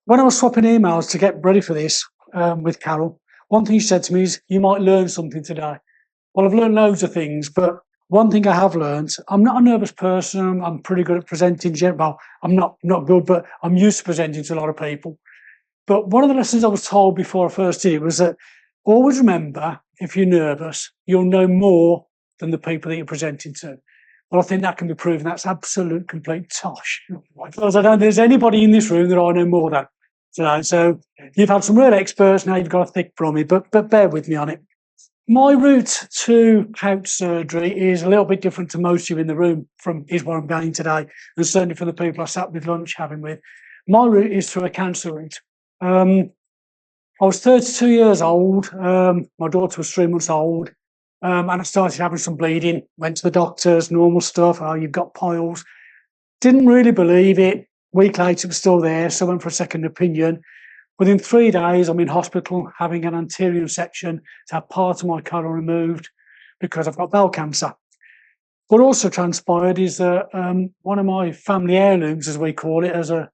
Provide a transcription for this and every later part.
when I was swapping emails to get ready for this with Carol, one thing she said to me is, "You might learn something today." Well, I've learned loads of things, but one thing I have learned, I'm not a nervous person. I'm pretty good at presenting. Well, I'm not good, but I'm used to presenting to a lot of people. But one of the lessons I was told before I first did it was that always remember, if you're nervous, you'll know more than the people that you're presenting to. Well, I think that can be proven. That's absolute complete tosh. Because I don't think there's anybody in this room that I know more than. So you've had some real experts, now you've got a thick brummy, but bear with me on it. My route to pouch surgery is a little bit different to most of you in the room is where I'm going today, and certainly for the people I sat with lunch having with. My route is through a cancer route. I was 32 years old. My daughter was 3 months old. And I started having some bleeding. Went to the doctors, normal stuff. Oh, you've got piles. Didn't really believe it. Week later, it was still there. So I went for a second opinion. Within 3 days, I'm in hospital having an anterior section to have part of my colon removed because I've got bowel cancer. What also transpired is that one of my family heirlooms, as we call it, as a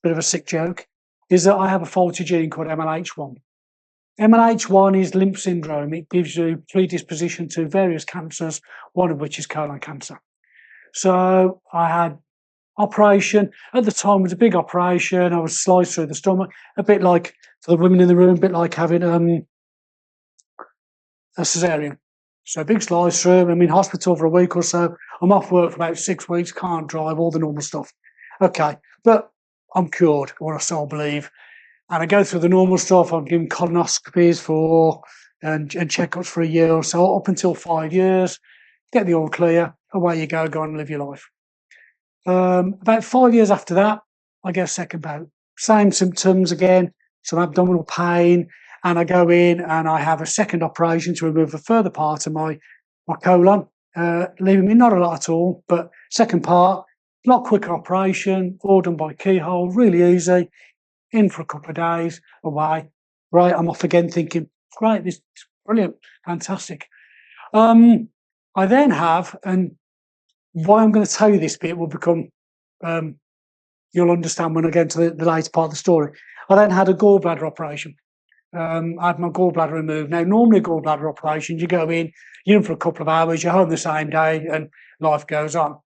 bit of a sick joke, is that I have a faulty gene called MLH1. MLH1 is Limp syndrome. It gives you predisposition to various cancers, one of which is colon cancer. So I had operation. At the time, it was a big operation. I was sliced through the stomach, a bit like, for the women in the room, a bit like having a cesarean. So a big slice through. I'm in hospital for a week or so. I'm off work for about 6 weeks, can't drive, all the normal stuff. Okay, but I'm cured, or so I believe. And I go through the normal stuff. I'm given colonoscopies and checkups for a year or so, up until 5 years. Get the all clear. Away you go and live your life. About 5 years after that, I get a second bout. Same symptoms again, some abdominal pain, and I go in and I have a second operation to remove a further part of my colon, leaving me not a lot at all, but second part, a lot quicker operation, all done by keyhole, really easy. In for a couple of days, away. Right, I'm off again thinking, great, this is brilliant, fantastic. I then have, and why I'm going to tell you this bit will become, you'll understand when I get into the later part of the story. I then had a gallbladder operation. I had my gallbladder removed. Now, normally a gallbladder operation, you go in, you're in for a couple of hours, you're home the same day, and life goes on.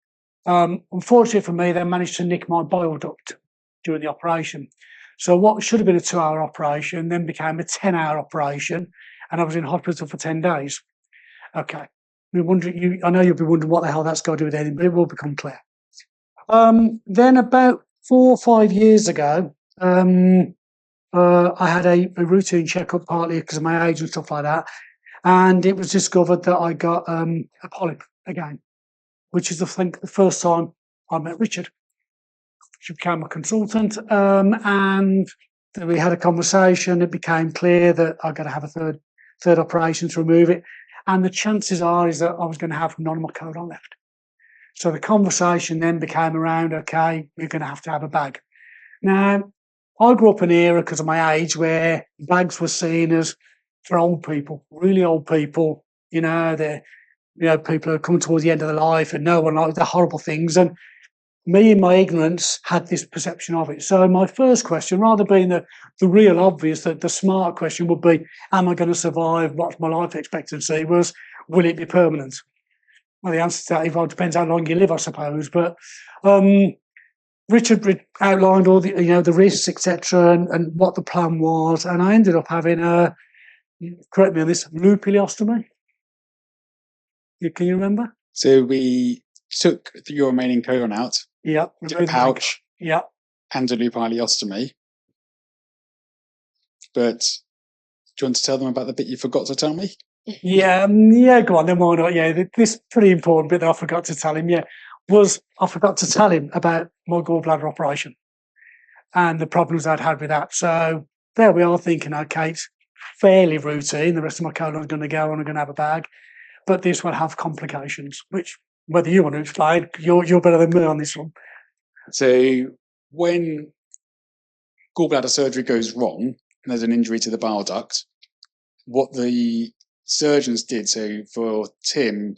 Unfortunately for me, they managed to nick my bile duct during the operation. So what should have been a 2-hour operation then became a 10-hour operation, and I was in hospital for 10 days. Okay. I know you'll be wondering what the hell that's got to do with anything, but it will become clear. Then about 4 or 5 years ago, I had a routine checkup, partly because of my age and stuff like that, and it was discovered that I got a polyp again, which is, I think, the first time I met Richard. She became a consultant, and we had a conversation. It became clear that I've got to have a third operation to remove it, and the chances are is that I was going to have none of my colon left. So the conversation then became around, okay, you're going to have a bag. Now, I grew up in an era because of my age where bags were seen as for old people, really old people. They're people who are coming towards the end of their life and no one likes the horrible things. And me, in my ignorance, had this perception of it. So my first question, rather being the real obvious, that the smart question would be, am I going to survive? What's my life expectancy? Was, will it be permanent? Well, the answer to that depends how long you live, I suppose. But Richard outlined all the risks, etc., and what the plan was, and I ended up having correct me on this, loop ileostomy. Can you remember? So we took your remaining colon out. Yeah. Did a pouch. Yeah. And a loop ileostomy. But do you want to tell them about the bit you forgot to tell me? Yeah, go on, then why not? Yeah, this pretty important bit that I forgot to tell him, was I forgot to tell him about my gallbladder operation and the problems I'd had with that. So there we are thinking, okay, it's fairly routine. The rest of my colon's going to go and I'm going to have a bag. But this will have complications, which, whether you want to explain, you're better than me on this one. So when gallbladder surgery goes wrong and there's an injury to the bile duct, what the surgeons did, so for Tim,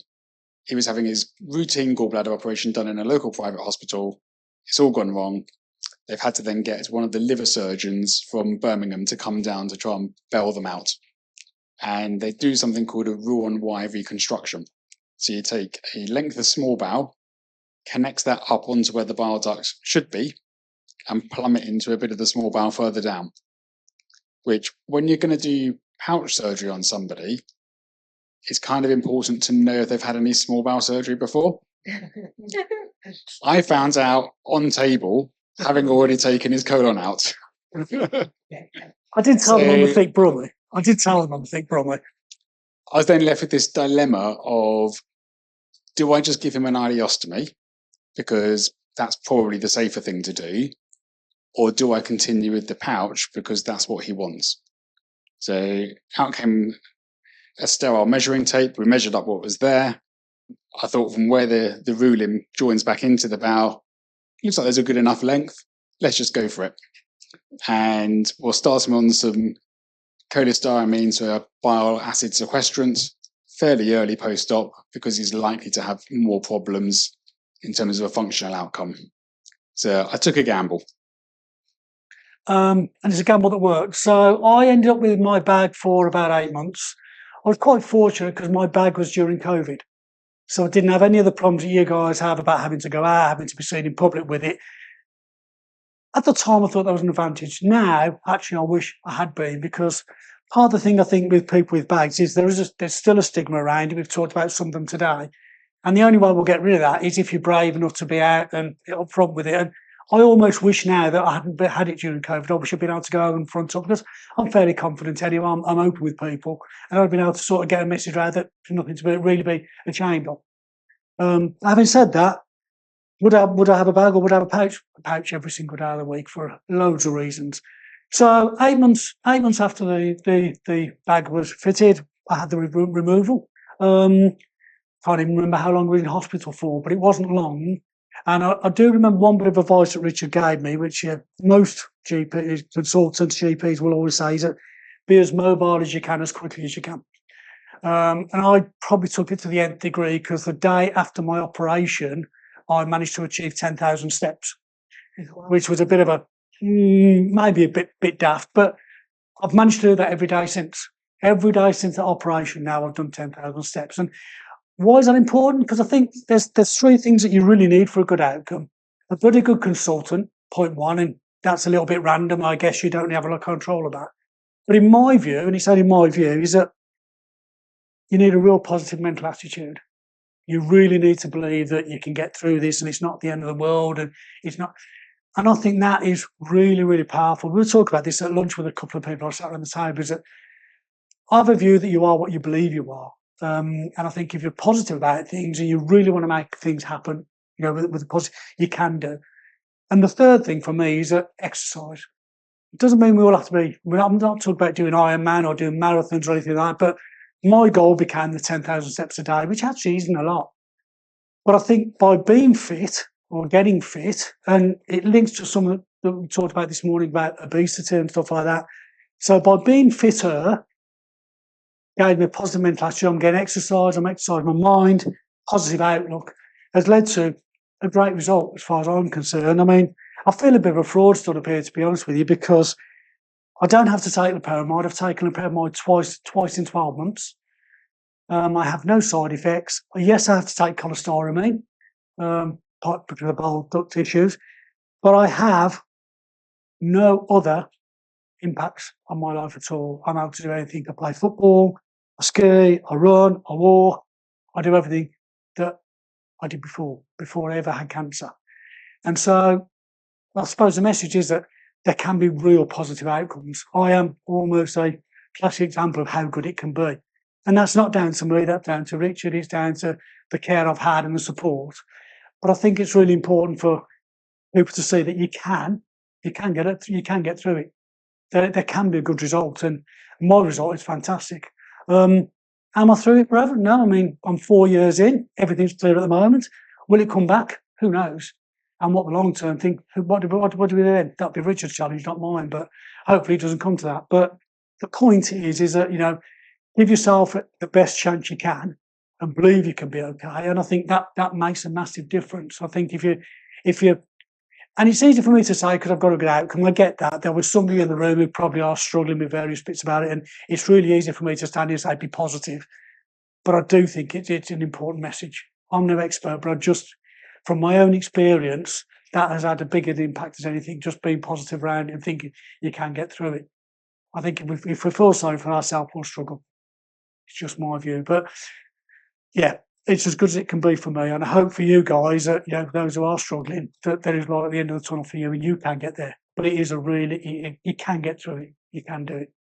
he was having his routine gallbladder operation done in a local private hospital. It's all gone wrong. they've had to then get one of the liver surgeons from Birmingham to come down to try and bail them out. And they do something called a Roux-en-Y reconstruction. So you take a length of small bowel, connect that up onto where the bile duct should be, and plumb it into a bit of the small bowel further down. Which, when you're going to do pouch surgery on somebody, it's kind of important to know if they've had any small bowel surgery before. I found out on table, having already taken his colon out. I did tell them on the thick Brumley. I was then left with this dilemma of, do I just give him an ileostomy? Because that's probably the safer thing to do. Or do I continue with the pouch because that's what he wants? So out came a sterile measuring tape. We measured up what was there. I thought from where the ruling joins back into the bowel, looks like there's a good enough length. Let's just go for it. And we'll start him on some cholestyramine, so a bile acid sequestrant, fairly early post-op because he's likely to have more problems in terms of a functional outcome. So I took a gamble. And it's a gamble that worked. So I ended up with my bag for about 8 months. I was quite fortunate because my bag was during COVID. So I didn't have any of the problems that you guys have about having to go out, having to be seen in public with it. At the time, I thought that was an advantage. Now, actually, I wish I had been, because part of the thing I think with people with bags is there's still a stigma around it. We've talked about some of them today. And the only way we'll get rid of that is if you're brave enough to be out and upfront with it. And I almost wish now that I hadn't had it during COVID. I wish I'd been able to go and front up, because I'm fairly confident anyway. I'm open with people, and I've been able to sort of get a message out that there's nothing to really be ashamed of. Having said that, would I have a bag or would I have a pouch? A pouch every single day of the week for loads of reasons. So 8 months after the bag was fitted, I had the removal. Can't even remember how long we were in hospital for, but it wasn't long. And I do remember one bit of advice that Richard gave me, which most GPs, consultants, GPs will always say, is that be as mobile as you can, as quickly as you can. And I probably took it to the nth degree, because the day after my operation, I managed to achieve 10,000 steps, which was a bit of a, maybe a bit daft, but I've managed to do that every day since. Every day since the operation now, I've done 10,000 steps. And why is that important? Because I think there's 3 things that you really need for a good outcome. A very good consultant, point one, and that's a little bit random. I guess you don't have a lot of control of that. But in my view, and it's only my view, is that you need a real positive mental attitude. You really need to believe that you can get through this and it's not the end of the world, and it's not. And I think that is really, really powerful. We'll talk about this at lunch with a couple of people I sat around the table, is that I have a view that you are what you believe you are. And I think if you're positive about things and you really want to make things happen, with the positive, you can do. And the third thing for me is that exercise. It doesn't mean we all have to be, I'm not talking about doing Ironman or doing marathons or anything like that, but my goal became the 10,000 steps a day, which actually isn't a lot. But I think by being fit or getting fit, and it links to something that we talked about this morning about obesity and stuff like that. So by being fitter, gave me a positive mental attitude. I'm getting exercise, I'm exercising my mind, positive outlook, has led to a great result as far as I'm concerned. I mean, I feel a bit of a fraudster up here, to be honest with you, because I don't have to take loperamide. I've taken loperamide twice in 12 months. I have no side effects. Yes, I have to take cholestyramine, because of bile duct issues, but I have no other impacts on my life at all. I'm able to do anything. I play football, I ski, I run, I walk, I do everything that I did before I ever had cancer. And so I suppose the message is that there can be real positive outcomes. I am almost a classic example of how good it can be. And that's not down to me, that's down to Richard, it's down to the care I've had and the support. But I think it's really important for people to see that you can get through it. There can be a good result, and my result is fantastic. Am I through it forever? No, I mean, I'm 4 years in, everything's clear at the moment. Will it come back? Who knows? And what the long-term thing, what do we do then? That'll be Richard's challenge, not mine, but hopefully it doesn't come to that. But the point is that, give yourself the best chance you can and believe you can be okay. And I think that makes a massive difference. I think if you And it's easy for me to say because I've got a good outcome. I get that. There was somebody in the room who probably are struggling with various bits about it, and it's really easy for me to stand here and say, be positive. But I do think it's an important message. I'm no expert, but I just, from my own experience, that has had a bigger impact as anything, just being positive around it and thinking you can get through it. I think if we feel sorry for ourselves, we'll struggle. It's just my view. But yeah, it's as good as it can be for me. And I hope for you guys that, those who are struggling, that there is light at the end of the tunnel for you and you can get there. But it is you can get through it. You can do it.